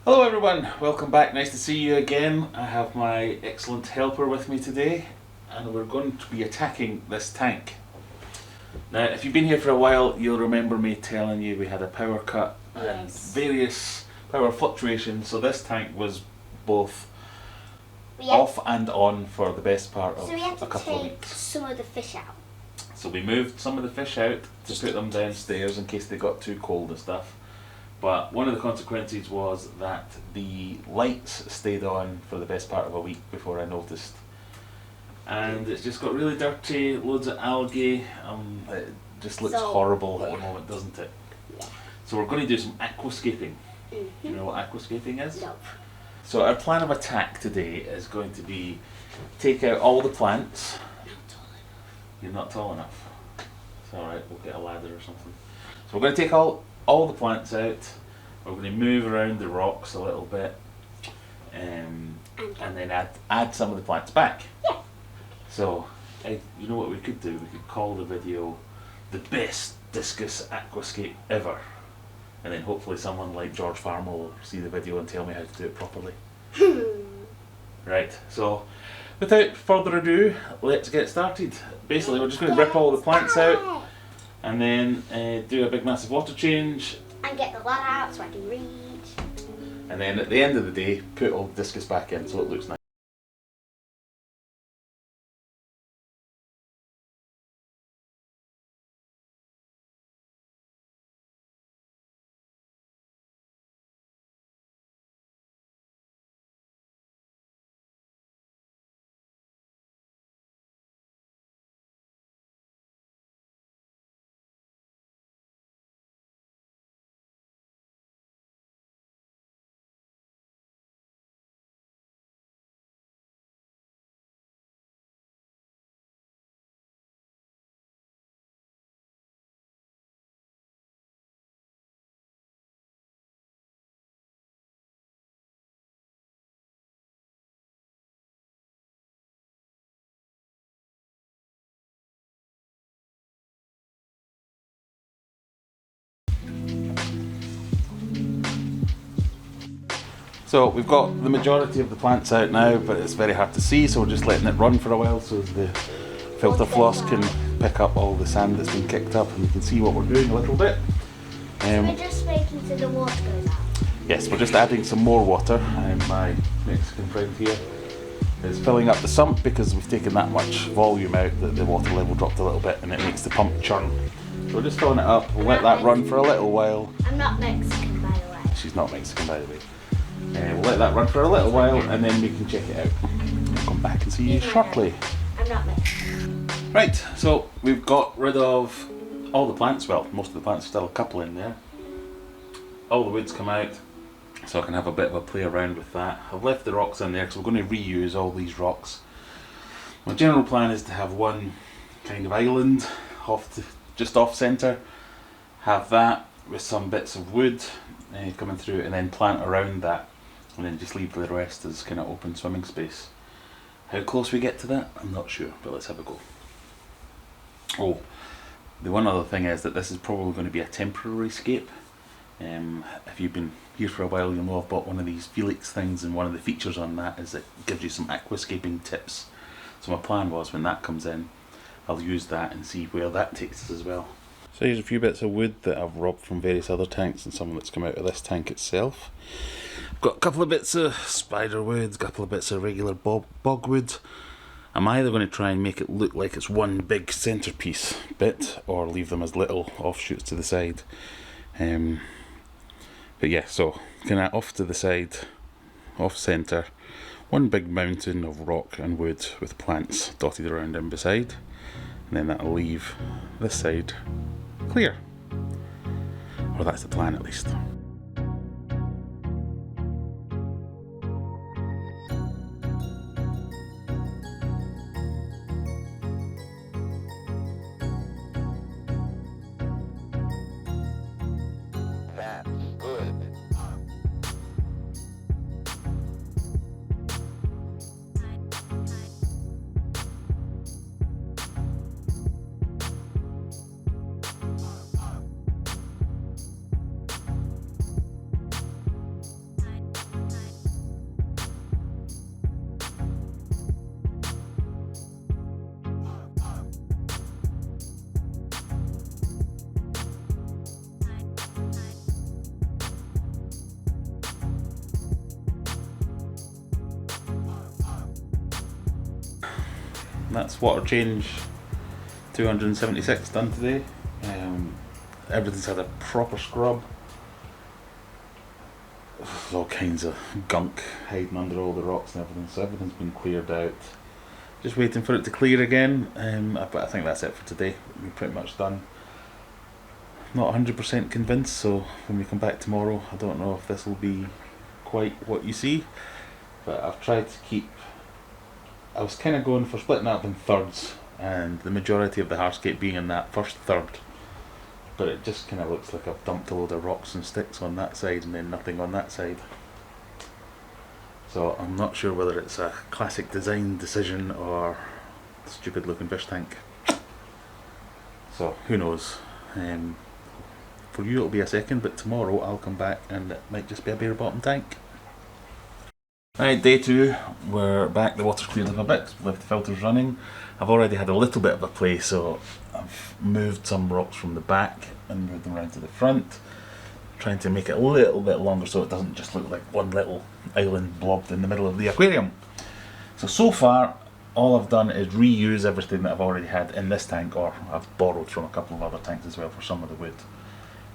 Hello everyone, welcome back, nice to see you again. I have my excellent helper with me today and we're going to be attacking this tank. Now if you've been here for a while you'll remember me telling you we had a power cut and various power fluctuations, so this tank was both off and on for the best part of a couple of weeks. Some of the fish out. So we moved some of the fish out to put them downstairs in case they got too cold and stuff. But one of the consequences was that the lights stayed on for the best part of a week before I noticed. And it's just got really dirty, loads of algae, it just looks horrible at the moment, doesn't it? Yeah. So we're going to do some aquascaping. Do you know what aquascaping is? No. So our plan of attack today is going to be take out all the plants. You're not tall enough. It's alright, we'll get a ladder or something. So we're going to take all the plants out, we're going to move around the rocks a little bit, and then add some of the plants back. Yeah. So, you know what we could do? We could call the video the best Discus Aquascape ever, and then hopefully someone like George Farmer will see the video and tell me how to do it properly. Right, so without further ado, let's get started. Basically we're just going to rip all the plants out and then do a big massive water change. And get the ladder out so I can read. And then at the end of the day, put all the discus back in so it looks nice. So we've got the majority of the plants out now, but it's very hard to see, so we're just letting it run for a while so the filter floss can pick up all the sand that's been kicked up and you can see what we're doing a little bit. We're just waiting till the water goes out. Yes, we're just adding some more water. My Mexican friend here is filling up the sump because we've taken that much volume out that the water level dropped a little bit and it makes the pump churn. So we're just filling it up, we'll let that run for a little while. I'm not Mexican, by the way. She's not Mexican, by the way. We'll let that run for a little while and then we can check it out. We'll come back and see you shortly. I'm not Mexican. Right, so we've got rid of all the plants. Well, most of the plants, still a couple in there. All the wood's come out, so I can have a bit of a play around with that. I've left the rocks in there because we're going to reuse all these rocks. My general plan is to have one kind of island just off centre, have that with some bits of wood coming through and then plant around that and then just leave the rest as kind of open swimming space. How close we get to that, I'm not sure, but let's have a go. Oh, the one other thing is that this is probably going to be a temporary scape. If you've been here for a while, you'll know I've bought one of these Felix things, and one of the features on that is it gives you some aquascaping tips. So my plan was when that comes in, I'll use that and see where that takes us as well. So here's a few bits of wood that I've robbed from various other tanks and some that's come out of this tank itself. I've got a couple of bits of spider wood, a couple of bits of regular bogwood. I'm either going to try and make it look like it's one big centerpiece bit or leave them as little offshoots to the side. But yeah, so kind of off to the side, off centre, one big mountain of rock and wood with plants dotted around in beside, and then that'll leave this side clear. Or that's the plan at least. That's water change 276 done today. Everything's had a proper scrub. There's all kinds of gunk hiding under all the rocks and everything, so everything's been cleared out. Just waiting for it to clear again, but I think that's it for today. We're pretty much done. Not 100% convinced, so when we come back tomorrow, I don't know if this will be quite what you see, but I've tried to keep. I was kind of going for splitting up in thirds, and the majority of the hardscape being in that first third. But it just kind of looks like I've dumped a load of rocks and sticks on that side and then nothing on that side. So I'm not sure whether it's a classic design decision or a stupid looking fish tank. So who knows. For you it'll be a second, but tomorrow I'll come back and it might just be a bare bottom tank. Right, day 2, we're back, the water's cleared up a bit, left the filters running. I've already had a little bit of a play, so I've moved some rocks from the back and moved them around to the front, trying to make it a little bit longer so it doesn't just look like one little island blobbed in the middle of the aquarium. So far, all I've done is reuse everything that I've already had in this tank, or I've borrowed from a couple of other tanks as well for some of the wood.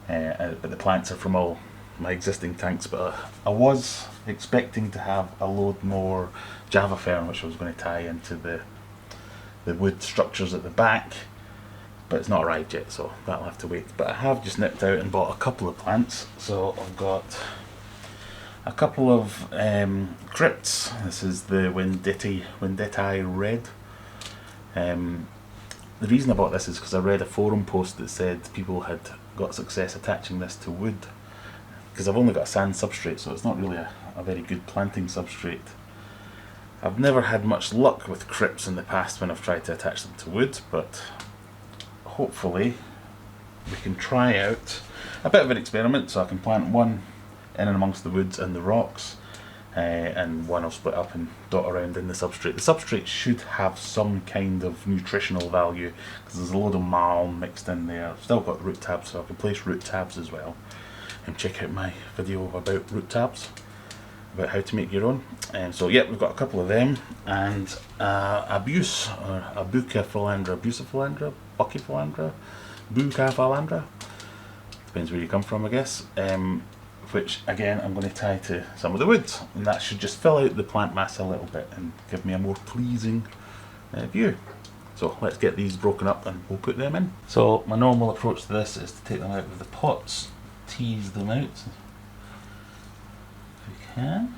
But the plants are from all my existing tanks, but I was expecting to have a load more Java fern which I was going to tie into the wood structures at the back, but it's not arrived yet, so that'll have to wait. But I have just nipped out and bought a couple of plants. So I've got a couple of crypts. This is the Windetti Red. The reason I bought this is because I read a forum post that said people had got success attaching this to wood, because I've only got a sand substrate, so it's not really a very good planting substrate. I've never had much luck with crypts in the past when I've tried to attach them to wood, but hopefully we can try out a bit of an experiment. So I can plant one in and amongst the woods and the rocks, and one I'll split up and dot around in the substrate. The substrate should have some kind of nutritional value, because there's a load of marl mixed in there. I've still got root tabs, so I can place root tabs as well. And check out my video about root tabs, about how to make your own. And so yeah, we've got a couple of them, and abuse, or Bucephalandra, Bucephalandra, depends where you come from I guess, which again I'm going to tie to some of the wood, and that should just fill out the plant mass a little bit and give me a more pleasing view. So let's get these broken up and we'll put them in. So my normal approach to this is to take them out of the pots, tease them out if we can,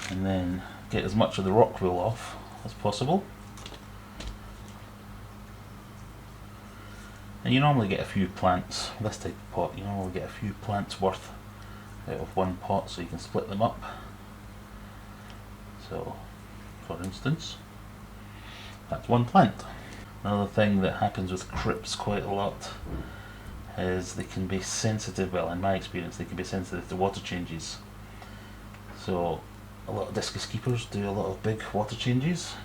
and then get as much of the rock wool off as possible. And you normally get a few plants, with this type of pot, you normally get a few plants worth out of one pot, so you can split them up. So for instance, that's one plant. Another thing that happens with crypts quite a lot is they can be sensitive, well in my experience they can be sensitive to water changes. So a lot of discus keepers do a lot of big water changes,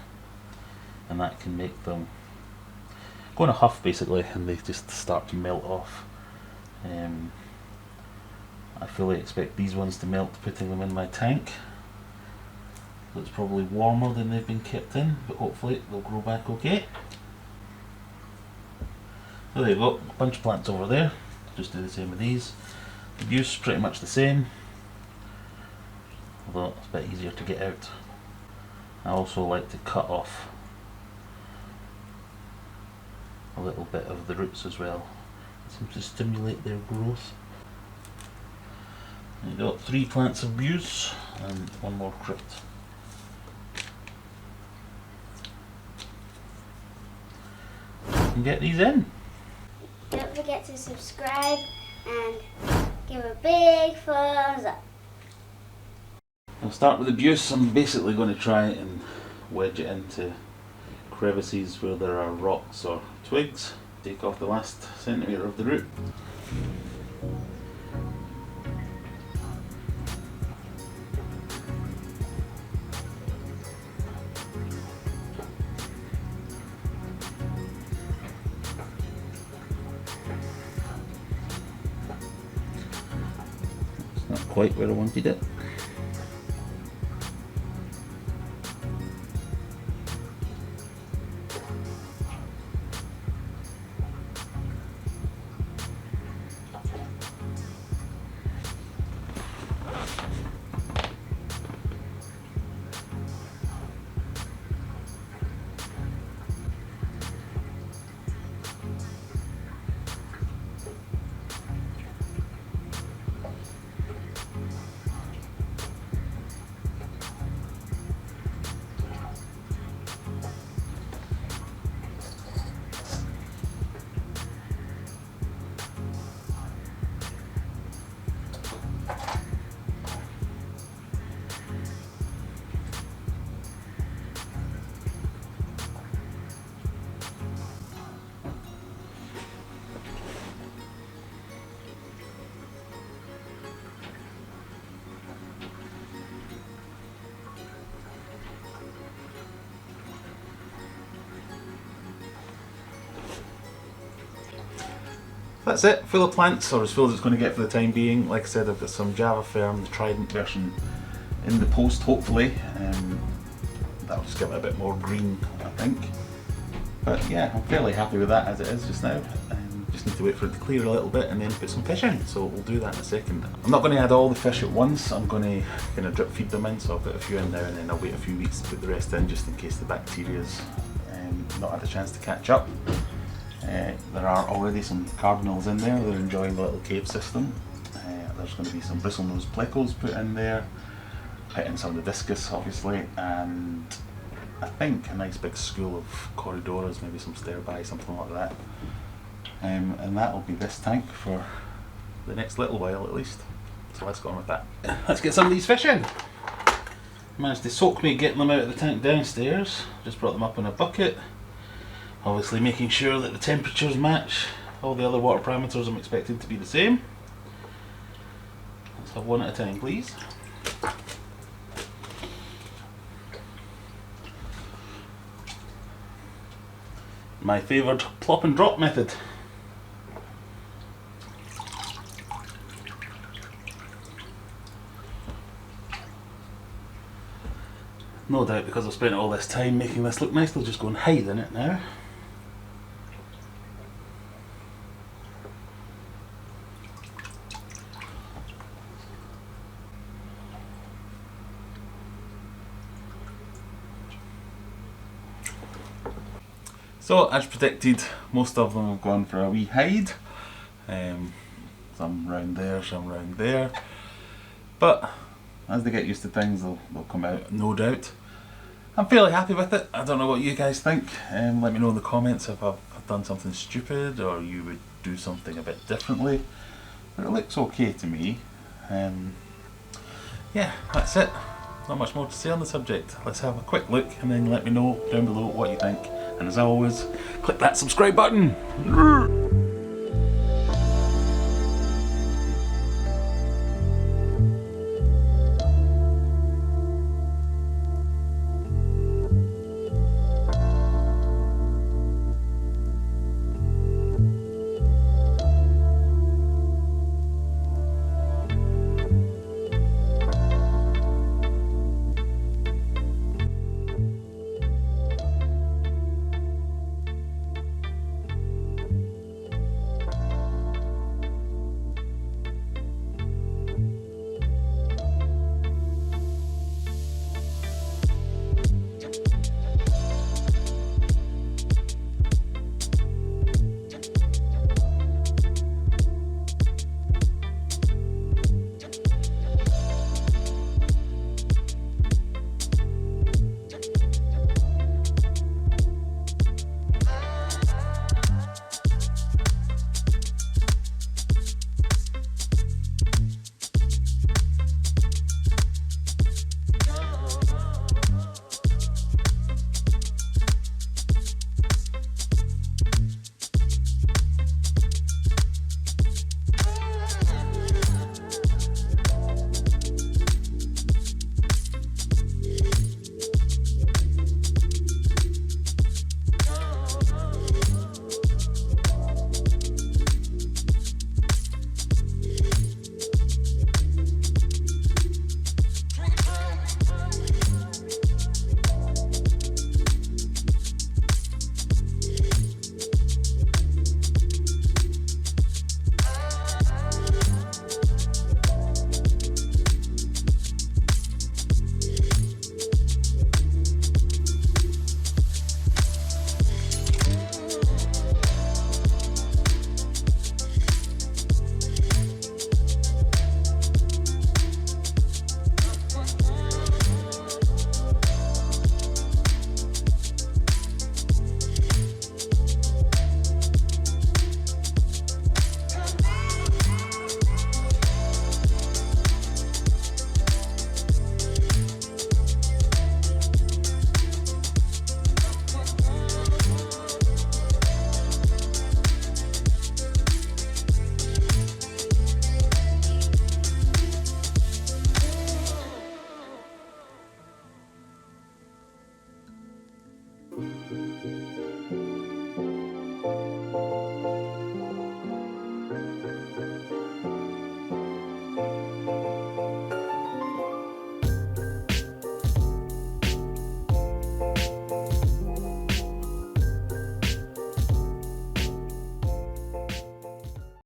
and that can make them go in a huff basically, and they just start to melt off. I fully expect these ones to melt putting them in my tank. It's probably warmer than they've been kept in, but hopefully they'll grow back okay. So there you go, a bunch of plants over there. Just do the same with these. The use pretty much the same, although it's a bit easier to get out. I also like to cut off a little bit of the roots as well. It seems to stimulate their growth. You've got 3 plants of buse and one more crypt. You can get these in. Don't forget to subscribe and give a big thumbs up. I'll start with the buse. I'm basically going to try and wedge it into crevices where there are rocks or twigs. Take off the last centimetre of the root. It's not quite where I wanted it. that's it, full of plants, or as full as it's going to get for the time being. Like I said, I've got some Java Firm, the Trident version, in the post hopefully. That'll just give it a bit more green, I think. But yeah, I'm fairly happy with that as it is just now. Just need to wait for it to clear a little bit and then put some fish in, so we'll do that in a second. I'm not going to add all the fish at once, I'm going to kind of drip feed them in, so I'll put a few in now and then I'll wait a few weeks to put the rest in just in case the bacteria's not had a chance to catch up. There are already some cardinals in there, they're enjoying the little cave system. There's going to be some bristlenose plecos put in there, put in some of the discus obviously, and I think a nice big school of corridoras, maybe some sterbai, something like that. And that will be this tank for the next little while at least. So let's go on with that. Let's get some of these fish in. Managed to soak me getting them out of the tank downstairs. Just brought them up in a bucket. Obviously making sure that the temperatures match all the other water parameters I'm expecting to be the same. Let's have one at a time please. My favoured plop and drop method. No doubt because I've spent all this time making this look nice, they'll just go and hide in it now. So as predicted, most of them have gone for a wee hide. Some round there, some round there. But as they get used to things, they'll come out, no doubt. I'm fairly happy with it. I don't know what you guys think. Let me know in the comments if I've done something stupid or you would do something a bit differently. But it looks okay to me. Yeah, that's it. Not much more to say on the subject. Let's have a quick look and then let me know down below what you think. And as always, click that subscribe button.